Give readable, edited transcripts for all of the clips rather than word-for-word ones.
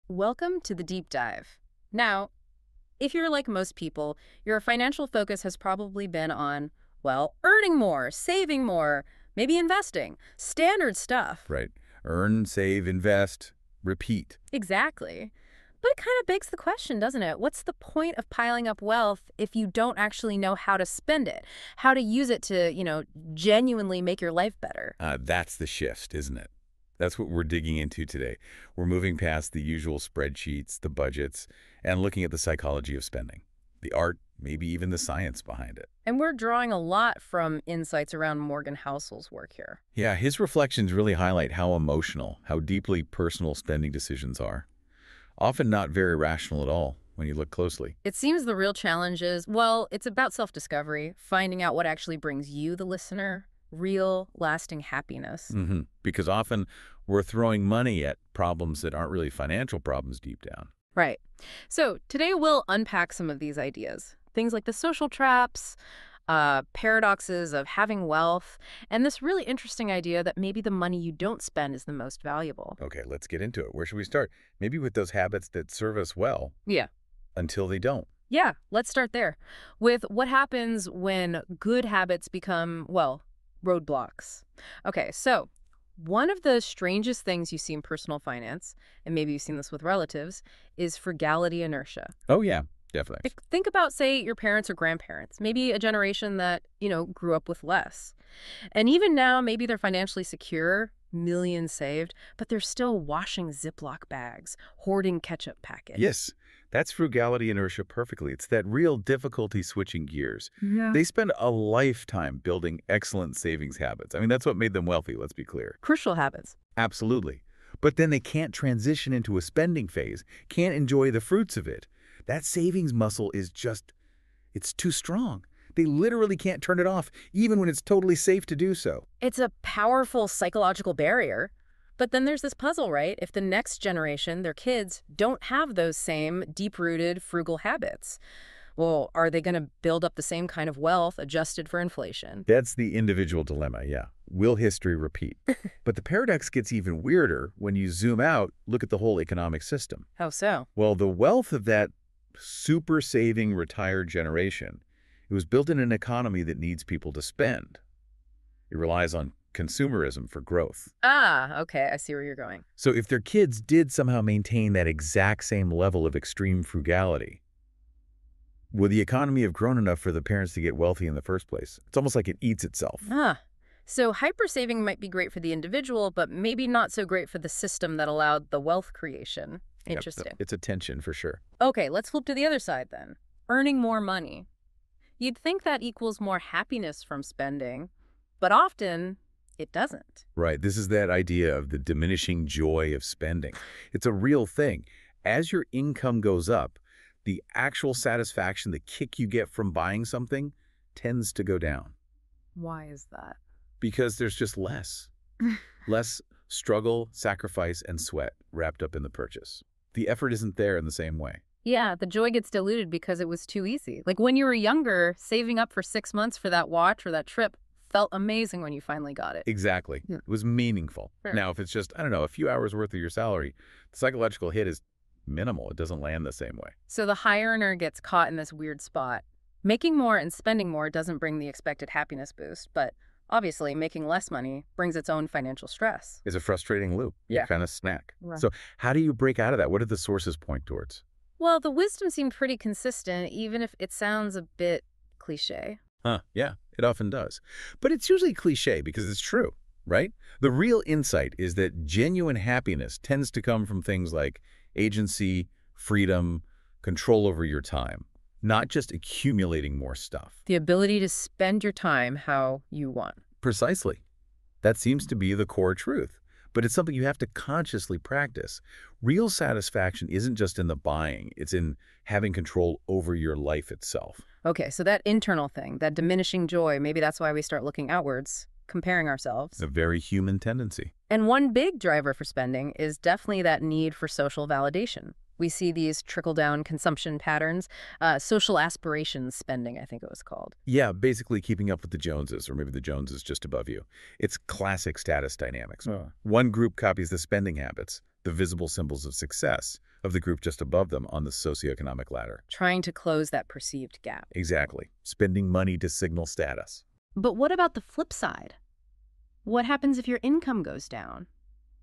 Welcome to the deep dive. Now, if you're like most people, your financial focus has probably been on, well, earning more, saving more, maybe investing, standard stuff. Right. Earn, save, invest, repeat. Exactly. But it kind of begs the question, doesn't it? What's the point of piling up wealth if you don't actually know how to spend it, how to use it to, genuinely make your life better? That's the shift, isn't it? That's what we're digging into today. We're moving past the usual spreadsheets, the budgets, and looking at the psychology of spending, the art, maybe even the science behind it. And we're drawing a lot from insights around Morgan Housel's work here. Yeah, his reflections really highlight how emotional, how deeply personal spending decisions are. Often not very rational at all when you look closely. It seems the real challenge is, well, it's about self-discovery, finding out what actually brings you, the listener, real, lasting happiness. Because often we're throwing money at problems that aren't really financial problems deep down. Right. So today we'll unpack some of these ideas. Things like the social traps, paradoxes of having wealth, and this really interesting idea that maybe the money you don't spend is the most valuable. Okay, let's get into it. Where should we start? Maybe with those habits that serve us well Yeah. until they don't. Yeah, let's start there. With what happens when good habits become, well, roadblocks. Okay, so one of the strangest things you see in personal finance, and maybe you've seen this with relatives, is frugality inertia. Oh, yeah, definitely. Think about, say, your parents or grandparents, maybe a generation that, grew up with less. And even now, maybe they're financially secure, millions saved, but they're still washing Ziploc bags, hoarding ketchup packets. Yes, that's frugality inertia perfectly. It's that real difficulty switching gears. Yeah. They spend a lifetime building excellent savings habits. I mean, that's what made them wealthy, let's be clear. Crucial habits. Absolutely. But then they can't transition into a spending phase, can't enjoy the fruits of it. That savings muscle is just, it's too strong. They literally can't turn it off, even when it's totally safe to do so. It's a powerful psychological barrier. But then there's this puzzle, right? If the next generation, their kids, don't have those same deep-rooted frugal habits, well, are they going to build up the same kind of wealth adjusted for inflation? That's the individual dilemma, yeah. Will history repeat? But the paradox gets even weirder when you zoom out, look at the whole economic system. How so? Well, the wealth of that super saving retired generation, it was built in an economy that needs people to spend. It relies on consumerism for growth. Ah, okay, I see where you're going. So if their kids did somehow maintain that exact same level of extreme frugality, would the economy have grown enough for the parents to get wealthy in the first place? It's almost like it eats itself. So hyper-saving might be great for the individual, but maybe not so great for the system that allowed the wealth creation. Interesting. Yep, it's a tension for sure. Okay, let's flip to the other side then. Earning more money. You'd think that equals more happiness from spending, but often it doesn't. Right. This is that idea of the diminishing joy of spending. It's a real thing. As your income goes up, the actual satisfaction, the kick you get from buying something tends to go down. Why is that? Because there's just less. Less struggle, sacrifice, and sweat wrapped up in the purchase. The effort isn't there in the same way. Yeah, the joy gets diluted because it was too easy. Like when you were younger, saving up for 6 months for that watch or that trip felt amazing when you finally got it. Exactly. Yeah. It was meaningful. Sure. Now, if it's just, I don't know, a few hours worth of your salary, the psychological hit is minimal. It doesn't land the same way. So the high earner gets caught in this weird spot. Making more and spending more doesn't bring the expected happiness boost, but obviously making less money brings its own financial stress. It's a frustrating loop. Yeah. You kind of snack. Right. So how do you break out of that? What do the sources point towards? Well, the wisdom seemed pretty consistent, even if it sounds a bit cliche. Yeah, it often does. But it's usually cliche because it's true, right? The real insight is that genuine happiness tends to come from things like agency, freedom, control over your time, not just accumulating more stuff. The ability to spend your time how you want. Precisely. That seems to be the core truth. But it's something you have to consciously practice. Real satisfaction isn't just in the buying. It's in having control over your life itself. Okay, so that internal thing, that diminishing joy, maybe that's why we start looking outwards, comparing ourselves. It's a very human tendency. And one big driver for spending is definitely that need for social validation. We see these trickle-down consumption patterns, social aspirations spending, I think it was called. Yeah, basically keeping up with the Joneses, or maybe the Joneses just above you. It's classic status dynamics. One group copies the spending habits, the visible symbols of success, of the group just above them on the socioeconomic ladder. Trying to close that perceived gap. Exactly. Spending money to signal status. But what about the flip side? What happens if your income goes down?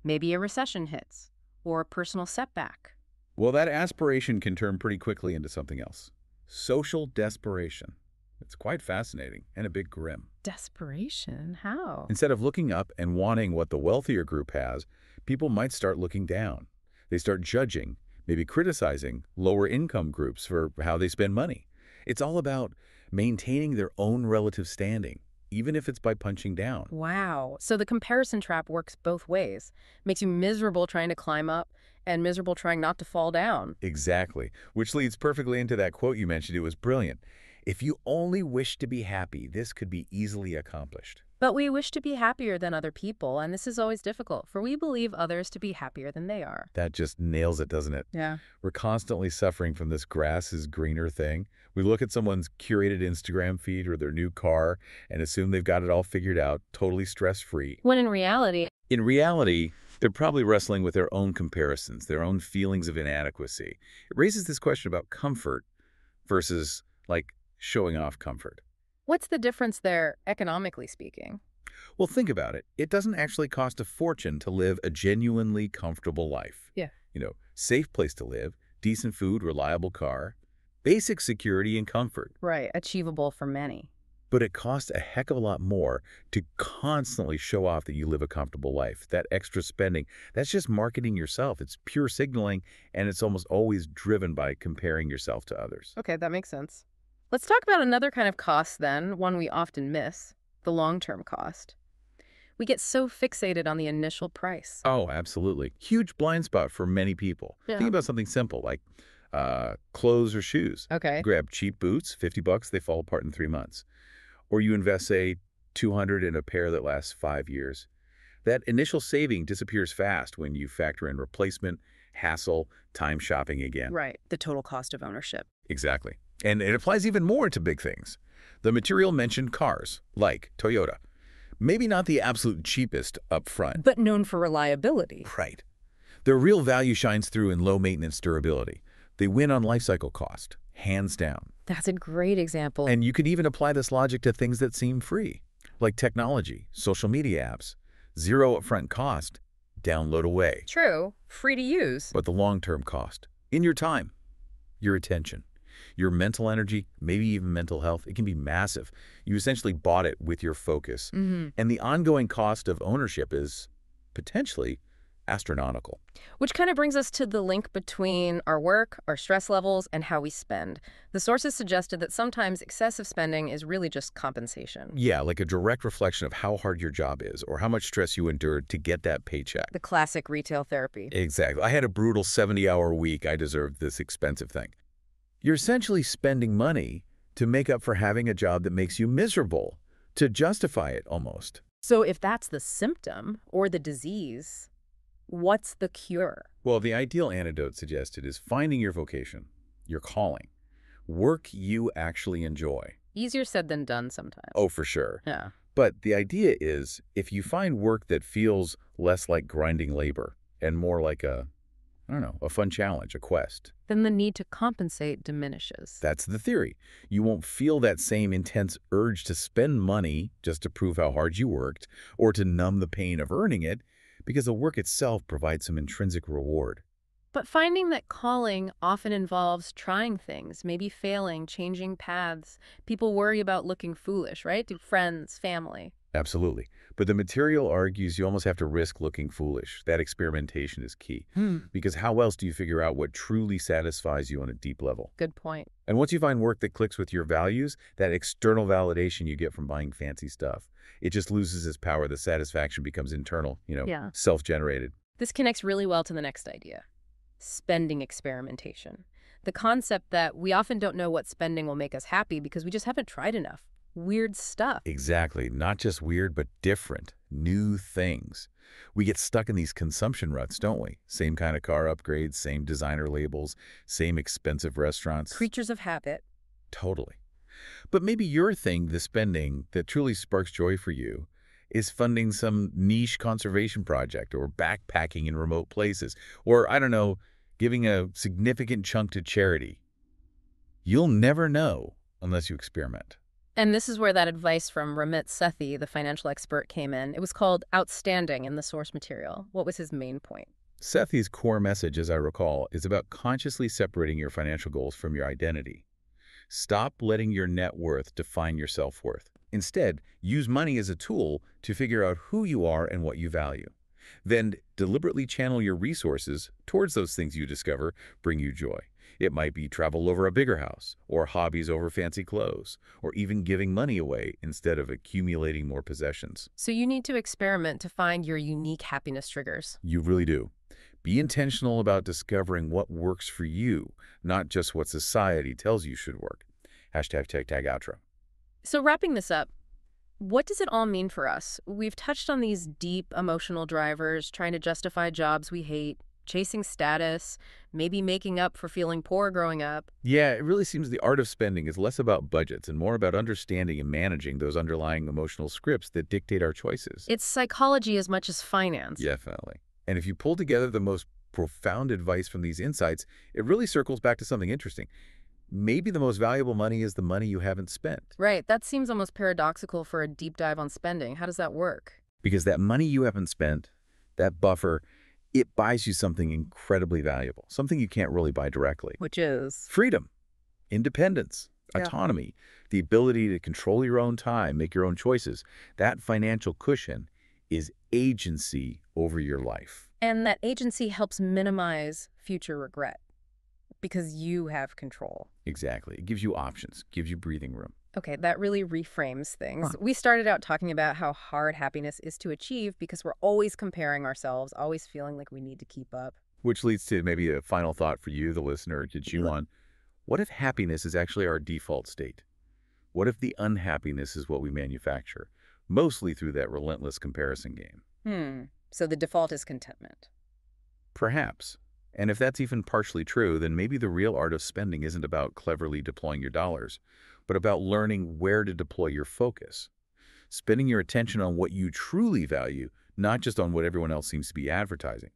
Maybe a recession hits, or a personal setback. Well, that aspiration can turn pretty quickly into something else. Social desperation. It's quite fascinating and a bit grim. Desperation? How? Instead of looking up and wanting what the wealthier group has, people might start looking down. They start judging, maybe criticizing lower income groups for how they spend money. It's all about maintaining their own relative standing, even if it's by punching down. Wow. So the comparison trap works both ways. Makes you miserable trying to climb up and miserable trying not to fall down. Exactly, which leads perfectly into that quote you mentioned. It was brilliant. If you only wish to be happy, this could be easily accomplished. But we wish to be happier than other people, and this is always difficult, for we believe others to be happier than they are. That just nails it, doesn't it? Yeah. We're constantly suffering from this grass is greener thing. We look at someone's curated Instagram feed or their new car and assume they've got it all figured out, totally stress-free. When In reality, they're probably wrestling with their own comparisons, their own feelings of inadequacy. It raises this question about comfort versus, like, showing off comfort. what's the difference there, economically speaking? Well, think about it. It doesn't actually cost a fortune to live a genuinely comfortable life. Yeah. Safe place to live, decent food, reliable car, basic security and comfort. Right, achievable for many. But it costs a heck of a lot more to constantly show off that you live a comfortable life. That extra spending, that's just marketing yourself. It's pure signaling, and it's almost always driven by comparing yourself to others. Okay, that makes sense. Let's talk about another kind of cost then, one we often miss, the long-term cost. We get so fixated on the initial price. Oh, absolutely. Huge blind spot for many people. Yeah. Think about something simple like clothes or shoes. Okay. You grab cheap boots, $50, they fall apart in 3 months. Or you invest, say, $200 in a pair that lasts 5 years. That initial saving disappears fast when you factor in replacement, hassle, time shopping again. Right, the total cost of ownership. Exactly. And it applies even more to big things. The material mentioned cars, like Toyota. Maybe not the absolute cheapest up front. But known for reliability. Right. Their real value shines through in low-maintenance durability. They win on life cycle cost, hands down. That's a great example. And you can even apply this logic to things that seem free, like technology, social media apps. Zero upfront cost, download away. True, free to use. But the long-term cost, in your time, your attention, your mental energy, maybe even mental health, it can be massive. You essentially bought it with your focus. And the ongoing cost of ownership is potentially astronomical. Which kind of brings us to the link between our work, our stress levels, and how we spend. The sources suggested that sometimes excessive spending is really just compensation. Yeah, like a direct reflection of how hard your job is or how much stress you endured to get that paycheck. The classic retail therapy. Exactly. I had a brutal 70-hour week. I deserved this expensive thing. You're essentially spending money to make up for having a job that makes you miserable, to justify it almost. So if that's the symptom or the disease, what's the cure? Well, the ideal antidote suggested is finding your vocation, your calling, work you actually enjoy. Easier said than done sometimes. Oh, for sure. Yeah. But the idea is if you find work that feels less like grinding labor and more like a fun challenge, a quest. Then the need to compensate diminishes. That's the theory. You won't feel that same intense urge to spend money just to prove how hard you worked or to numb the pain of earning it because the work itself provides some intrinsic reward. But finding that calling often involves trying things, maybe failing, changing paths. People worry about looking foolish, right? To friends, family. Absolutely. But the material argues you almost have to risk looking foolish. That experimentation is key. Because how else do you figure out what truly satisfies you on a deep level? Good point. And once you find work that clicks with your values, that external validation you get from buying fancy stuff, it just loses its power. The satisfaction becomes internal, Yeah. self-generated. This connects really well to the next idea. Spending experimentation. The concept that we often don't know what spending will make us happy because we just haven't tried enough. weird stuff. Exactly. Not just weird, but different, new things. We get stuck in these consumption ruts, don't we? Same kind of car upgrades, same designer labels, same expensive restaurants. Creatures of habit. Totally. But maybe your thing, the spending that truly sparks joy for you, is funding some niche conservation project or backpacking in remote places, or, I don't know, giving a significant chunk to charity. You'll never know unless you experiment. And this is where that advice from Ramit Sethi, the financial expert, came in. It was called Outstanding in the source material. What was his main point? Sethi's core message, as I recall, is about consciously separating your financial goals from your identity. Stop letting your net worth define your self-worth. Instead, use money as a tool to figure out who you are and what you value. Then deliberately channel your resources towards those things you discover bring you joy. It might be travel over a bigger house, or hobbies over fancy clothes, or even giving money away instead of accumulating more possessions. So you need to experiment to find your unique happiness triggers. You really do. Be intentional about discovering what works for you, not just what society tells you should work. Hashtag tag tag outro. So wrapping this up, what does it all mean for us? We've touched on these deep emotional drivers, trying to justify jobs we hate, chasing status, maybe making up for feeling poor growing up. Yeah, it really seems the art of spending is less about budgets and more about understanding and managing those underlying emotional scripts that dictate our choices. It's psychology as much as finance. Definitely. And if you pull together the most profound advice from these insights, it really circles back to something interesting. Maybe the most valuable money is the money you haven't spent. Right, that seems almost paradoxical for a deep dive on spending. How does that work? Because that money you haven't spent, that buffer, it buys you something incredibly valuable, something you can't really buy directly. Which is? Freedom, independence, Yeah. autonomy, the ability to control your own time, make your own choices. That financial cushion is agency over your life. And that agency helps minimize future regret because you have control. Exactly. It gives you options, gives you breathing room. Okay, that really reframes things. Huh. We started out talking about how hard happiness is to achieve because we're always comparing ourselves, always feeling like we need to keep up. Which leads to maybe a final thought for you, the listener, to chew on. What if happiness is actually our default state? What if the unhappiness is what we manufacture, mostly through that relentless comparison game? So the default is contentment. Perhaps. And if that's even partially true, then maybe the real art of spending isn't about cleverly deploying your dollars, but about learning where to deploy your focus. Spending your attention on what you truly value, not just on what everyone else seems to be advertising.